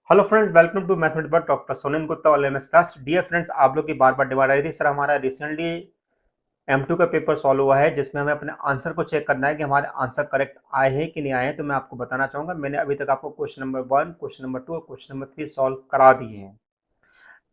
Hello friends, welcome to mathematics by doctor Sonen Gupta और MS class. Dear friends, आप लोग की बार बार डिमांड आ रही थी सर हमारा रिसेंटली M2 का पेपर सॉल्व हुआ है जिसमें हमें अपने आंसर को चेक करना है कि हमारे आंसर करेक्ट आए हैं कि नहीं आए हैं। तो मैं आपको बताना चाहूंगा, मैंने अभी तक आपको क्वेश्चन नंबर 1, क्वेश्चन नंबर 2 और क्वेश्चन नंबर 3 सॉल्व करा दिए हैं।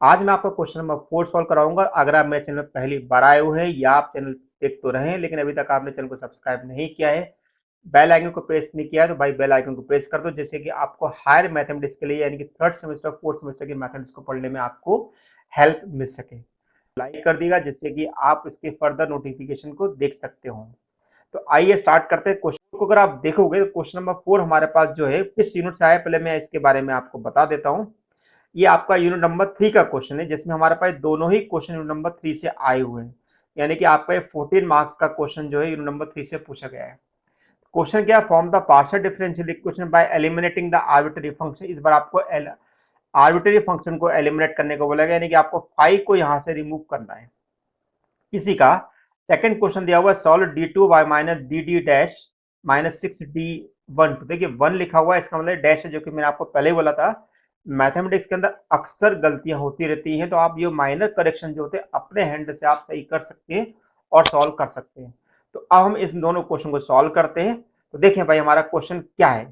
आज मैं आपको क्वेश्चन नंबर 4 सॉल्व कराऊंगा। अगर आप मेरे चैनल में पहली बार आए हुए हैं या आप चैनल देख तो रहे हैं लेकिन अभी तक आपने चैनल को सब्सक्राइब नहीं किया है, बेल आइकन को प्रेस नहीं किया है, तो भाई बेल आइकन को प्रेस कर दो जिससे कि आपको हायर मैथमेटिक्स के लिए यानी कि थर्ड सेमेस्टर फोर्थ सेमेस्टर के मैथमेटिक्स को पढ़ने में आपको हेल्प मिल सके। लाइक कर दीजिएगा जिससे कि आप इसके फर्दर नोटिफिकेशन को देख सकते हो। तो आइए स्टार्ट करते हैं। क्वेश्चन को अगर आप देखोगे तो क्वेश्चन नंबर 4 हमारे पास जो है किस यूनिट से आया, पहले मैं इसके बारे में आपको बता देता हूँ। ये आपका यूनिट नंबर 3 का क्वेश्चन है जिसमें हमारे पास दोनों ही क्वेश्चन यूनिट नंबर 3 से आए हुए हैं, यानी कि आपका ये 14 मार्क्स का क्वेश्चन जो है यूनिट नंबर 3 से पूछा गया है। क्वेश्चन क्या, form the partial differential equation by eliminating the arbitrary function. इस बार आपको आर्बिट्ररी फंक्शन को एलिमिनेट करने को बोला गया, यानी कि आपको 5 को यहां से रिमूव करना है किसी का। सेकंड क्वेश्चन दिया हुआ है solve d2 bye minus D D dash minus 6d1। देखिए 1 लिखा हुआ है, इसका मतलब डैश है, जो कि मैंने आपको पहले ही बोला था मैथमेटिक्स के अंदर अक्सर गलतियां होती रहती हैं, तो आप ये माइनर करेक्शन जो होते हैं अपने हैंड से आप सही कर सकते हैं और सॉल्व कर सकते हैं। तो अब हम इस दोनों क्वेश्चन को सॉल्व करते हैं। तो देखें भाई हमारा क्वेश्चन क्या है।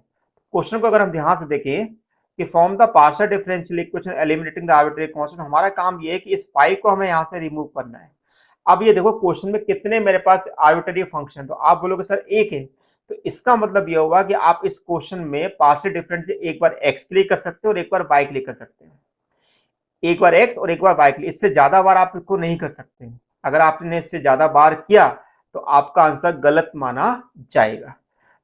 क्वेश्चन को अगर हम ध्यान से देखें कि form the partial differential equation eliminating the arbitrary constant, हमारा काम ये है कि इस 5 को हमें यहां से रिमूव करना है। अब ये देखो क्वेश्चन में कितने मेरे पास आर्बिट्ररी फंक्शन, तो आप बोलोगे सर एक है, तो इसका मतलब ये होगा कि आप इस क्वेश्चन में पार्शियल डिफरेंस एक बार एक्स के लिए कर सकते हो और एक बार वाई के लिए कर सकते हैं। एक बार एक्स और एक बार वाई के लिए, इससे ज्यादा बार आप इसको नहीं कर सकते। अगर आपने इससे ज्यादा बार किया तो आपका आंसर गलत माना जाएगा।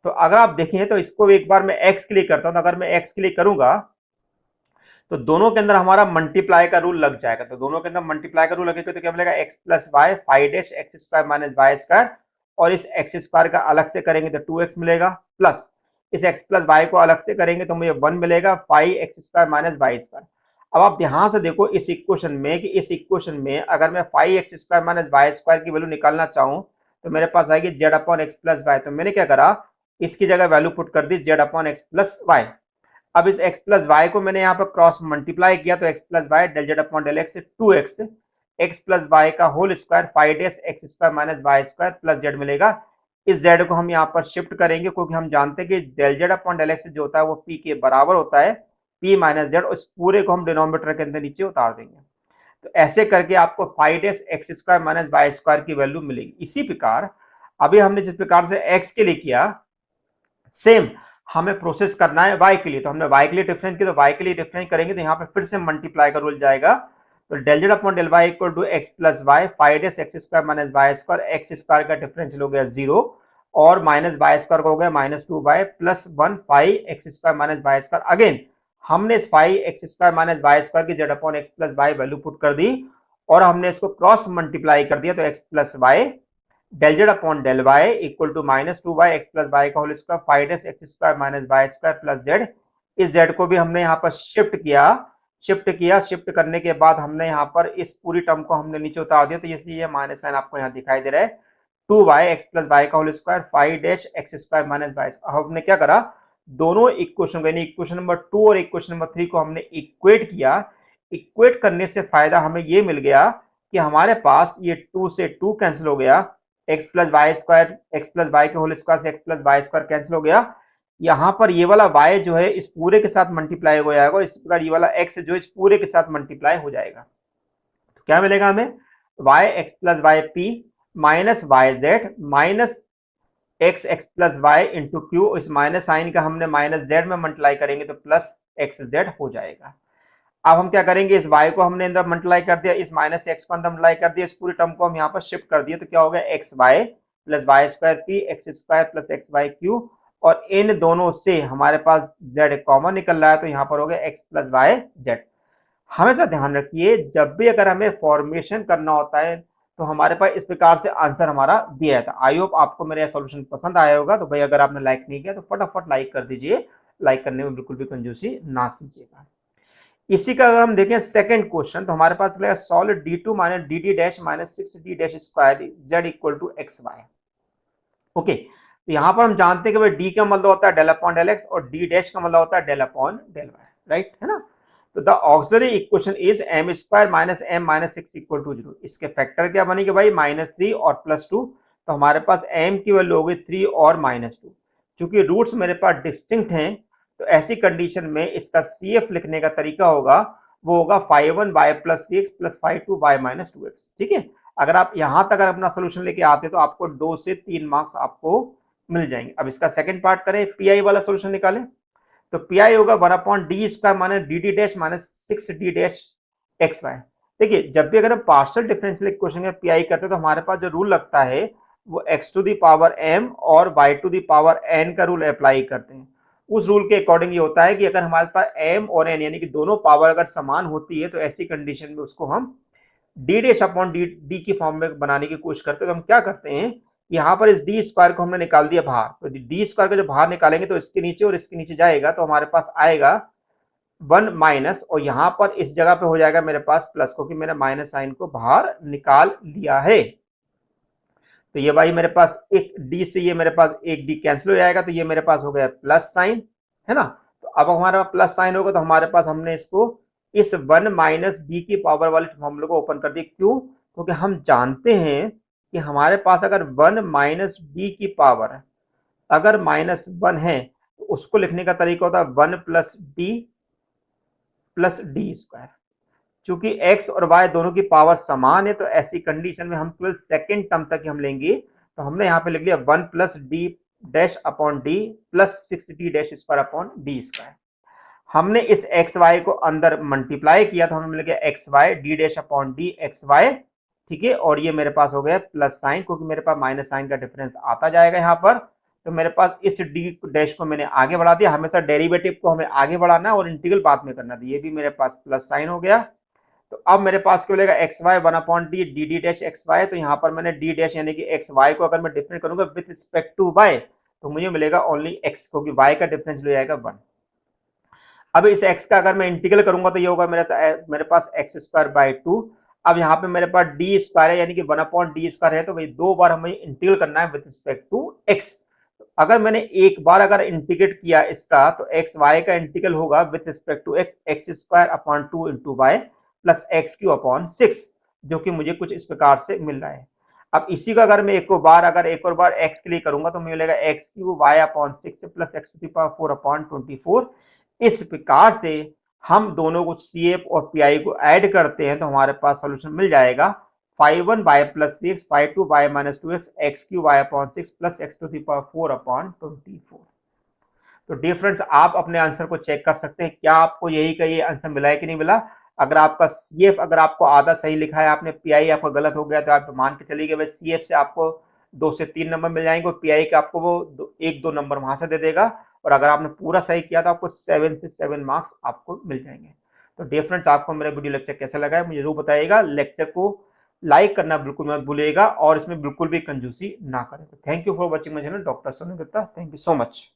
तो अगर आप देखें तो इसको एक बार मैं एक्स के लिए करता हूं, तो अगर मैं एक्स के लिए करूंगा तो दोनों के अंदर हमारा मल्टीप्लाई का रूल लग जाएगा। तो दोनों के अंदर मल्टीप्लाई का रूल लगेगा तो क्या मिलेगा, X plus Y five dash X square minus Y square, और इस एक्स स्क्वायर का अलग से करेंगे तो 2x मिलेगा, प्लस इस x प्लस वाई को अलग से करेंगे तो मुझे 1 मिलेगा, 5x square minus Y square. अब आप ध्यान से देखो इस इक्वेशन में कि इस इक्वेशन में अगर मैं 5x square minus Y square की वैल्यू निकालना चाहूं तो मेरे पास आएगी Z upon X plus Y. तो मैंने क्या करा, इसकी जगह वैल्यू पुट कर दी Z upon X plus Y. अब इस x प्लस वाई को मैंने यहाँ पर क्रॉस मल्टीप्लाई किया तो x plus Y del Z upon del X 2x X plus Y का whole square 5 X square minus Y square plus Z मिलेगा। इस z को हम यहाँ पर शिफ्ट करेंगे क्योंकि हम जानते हैं कि del Z upon del X जो होता है वो p के बराबर होता है p माइनस जेड, उस पूरे को हम डिनोमिनेटर के अंदर नीचे उतार देंगे। तो ऐसे करके आपको 5 X square minus Y square की वैल्यू मिलेगी। इसी प्रकार अभी हमने जिस प्रकार से x के लिए किया, सेम हमें प्रोसेस करना है y के लिए। तो हमने y के लिए डिफरेंस किया तो y के लिए डिफरेंस करेंगे तो यहाँ पे फिर से मल्टीप्लाई का रूल जाएगा। तो del Z upon del Y equal to X plus Y five X square minus Y square, X square का डिफरेंशियल हो गया 0 और माइनस वाई स्क्वायर का हो गया minus 2y plus 1 five X square minus Y square. Again हमने इस 5x square minus Y square की Z upon X plus Y value put कर दी और हमने इसको क्रॉस मल्टीप्लाई कर दिया तो X plus Y del Z upon del Y equal to minus 2y X plus Y का whole square 5 X square minus Y square plus Z. इस जेड को भी हमने यहाँ पर शिफ्ट करने के बाद हमने यहाँ पर इस पूरी टर्म को हमने नीचे उतार दिया, तो इसलिए ये माइनस साइन आपको यहाँ दिखाई दे रहा है। 2y एक्स प्लस वाई का whole square 5 X square minus Y. हमने क्या करा, दोनों इक्वेशन को यानी इक्वेशन नंबर 2 और इक्वेशन नंबर 3 को हमने इक्वेट किया। इक्वेट करने से फायदा हमें ये मिल गया कि हमारे पास ये 2 से 2 कैंसिल हो गया, X plus Y square X plus Y के होल स्क्वायर से X plus Y square cancel हो गया। यहाँ पर ये वाला y जो है इस पूरे के साथ मल्टीप्लाई हो जाएगा, इस प्रकार ये वाला x जो इस पूरे के साथ मल्टीप्लाई हो जाएगा। तो क्या मिलेगा हमें, y X plus Y P minus Y Z minus X X plus Y into Q, इस माइनस साइन का हमने माइनस जेड में मल्टीप्लाई करेंगे तो प्लस एक्स जेड हो जाएगा। अब हम क्या करेंगे, इस y को हमने अंदर मल्टीप्लाई कर दिया, इस माइनस एक्स को अंदर मल्टीप्लाई कर दिया, इस पूरी टर्म को हम यहाँ पर शिफ्ट कर दिए तो क्या हो गया, X Y plus Y square P X square plus X Y Q, और इन दोनों से हमारे पास z कॉमन निकल रहा है तो यहाँ पर हो गया एक्स प्लस वाई जेड। हमेशा ध्यान रखिए जब भी अगर हमें फॉर्मेशन करना होता है तो हमारे पास इस प्रकार से आंसर हमारा दिया था। आई होप आपको मेरा सॉल्यूशन पसंद आया होगा। तो भाई अगर आपने लाइक नहीं किया तो फटाफट लाइक कर दीजिए, लाइक करने में बिल्कुल भी कंजूसी ना कीजिएगा। इसी का अगर हम देखें सेकंड क्वेश्चन, तो हमारे पास solve d2 minus D D dash minus 6d dash square Z equal to X Y. Okay, तो यहां पर हम जानते हैं कि भाई d का मतलब होता है डेल अपॉन डेल एक्स और d डैश का मतलब होता है del upon del Y. Right, है ना। तो the auxiliary equation is M square minus M minus six equal to zero. इसके फैक्टर क्या बनेंगे भाई, -3 और +2। तो हमारे पास m की वैल्यू होगी 3 और -2। चूंकि रूट्स मेरे पास डिस्टिंक्ट हैं, तो ऐसी कंडीशन में इसका CF लिखने का तरीका होगा, वो होगा 5(1)y + 3x + 5(2)y - 2x। ठीक है, अगर आप यहां तक अगर अपना सोल्यूशन लेके आते तो आपको 2 से 3 मार्क्स आपको मिल जाएंगे। अब इसका सेकंड पार्ट करें, पीआई वाला सोल्यूशन निकालें। तो पीआई होगा 1/d² minus dt dash minus 6d dash X Y. देखिए, जब भी अगर हम पार्शियल डिफरेंशियल इक्वेशन में पीआई करते हैं तो हमारे पास जो रूल लगता है वो x⁻m और y⁻n का रूल अप्लाई करते हैं। उस रूल के अकॉर्डिंग ये होता है कि अगर हमारे पास m और n यानी कि दोनों पावर अगर समान होती है तो ऐसी कंडीशन में उसको हम डी डैश अपॉन डी की फॉर्म में बनाने की कोशिश करते हैं। तो हम क्या करते हैं, यहाँ पर इस डी स्क्वायर को हमने निकाल दिया बाहर, तो डी स्क्वायर को जब बाहर निकालेंगे तो इसके नीचे और इसके नीचे जाएगा, तो हमारे पास आएगा 1 माइनस, और यहाँ पर इस जगह पे हो जाएगा मेरे पास प्लस, क्योंकि मैंने माइनस साइन को बाहर निकाल लिया है। तो ये भाई मेरे पास एक डी से ये मेरे पास एक डी कैंसिल हो जाएगा, तो ये मेरे पास हो गया प्लस साइन, है ना। तो अब हमारे पास प्लस साइन होगा, तो हमारे पास हमने इसको इस 1 माइनस डी की पावर वाले फॉर्मूले को ओपन कर दिया। क्यों, क्योंकि हम जानते हैं कि हमारे पास अगर 1 माइनस डी की पावर अगर -1 है तो उसको लिखने का तरीका होता है 1 plus D plus D square. चूंकि x और y दोनों की पावर समान है, तो ऐसी कंडीशन में हम केवल सेकेंड टर्म तक हम लेंगे। तो हमने यहाँ पे लिख लिया 1 plus D dash upon D plus 6d dash square upon D square. हमने इस एक्स वाई को अंदर मल्टीप्लाई किया, तो हमें मिल गया X Y D dash upon D X Y. ठीक है, और ये मेरे पास हो गया प्लस साइन, क्योंकि मेरे पास माइनस साइन का डिफरेंस आता जाएगा यहाँ पर। तो मेरे पास इस डी डैश को मैंने आगे बढ़ा दिया, हमेशा डेरिवेटिव को हमें आगे बढ़ाना और इंटीग्रल बाद में करना था। ये भी मेरे पास प्लस साइन हो गया। तो अब मेरे पास क्या मिलेगा, X Y 1/d D D dash X Y. तो यहाँ पर मैंने डी डैश यानी कि एक्स वाई को अगर मैं डिफरेंट करूंगा विद रिस्पेक्ट टू वाई, तो मुझे मिलेगा ओनली एक्स, क्योंकि वाई का डिफरेंस हो जाएगा 1। अब इस x का अगर मैं इंटीग्रल करूंगा तो ये होगा मेरे पास x²/2। अब यहाँ पे मेरे पास डी स्क्वायर है, यानी कि 1/d² है, तो भाई 2 बार हमें इंटीग्रल करना है विद रिस्पेक्ट टू x। अगर मैंने एक बार अगर इंटीग्रेट किया इसका, तो एक्स वाई का इंटीग्रल होगा with respect to x x²/2 into Y plus x³ 6, जो कि मुझे कुछ इस प्रकार से मिल रहा है। अब इसी का अगर मैं एक और बार x के लिए करूंगा तो मुझे मिलेगा x³ y/6 प्लस x⁴/24। इस प्रकार से हम दोनों को CF और PI को ऐड करते हैं तो हमारे पास सॉल्यूशन मिल जाएगा 5(1)y + 3x 5(2)y - 2x x³ y/6 plus x⁴/24। तो डियर फ्रेंड्स, आप अपने आंसर को चेक कर सकते हैं, क्या आपको यही का ये आंसर मिला है कि नहीं मिला। अगर आपका CF अगर आपको आधा सही लिखा है आपने, PI आपका गलत हो गया, तो आप मान के चलिए भाई CF से आपको 2 से 3 नंबर मिल जाएंगे और PI का आपको वो 1-2 नंबर वहां से दे देगा। और अगर आपने पूरा सही किया तो आपको 7 से 7 मार्क्स आपको मिल जाएंगे। तो डियर फ्रेंड्स, आपको मेरा वीडियो लेक्चर कैसा लगा है मुझे जरूर बताइएगा। लेक्चर को लाइक करना बिल्कुल मत भूलिएगा और इसमें बिल्कुल भी कंजूसी ना करें। Thank you for watching my channel doctor Sonu Gupta. Thank you so much.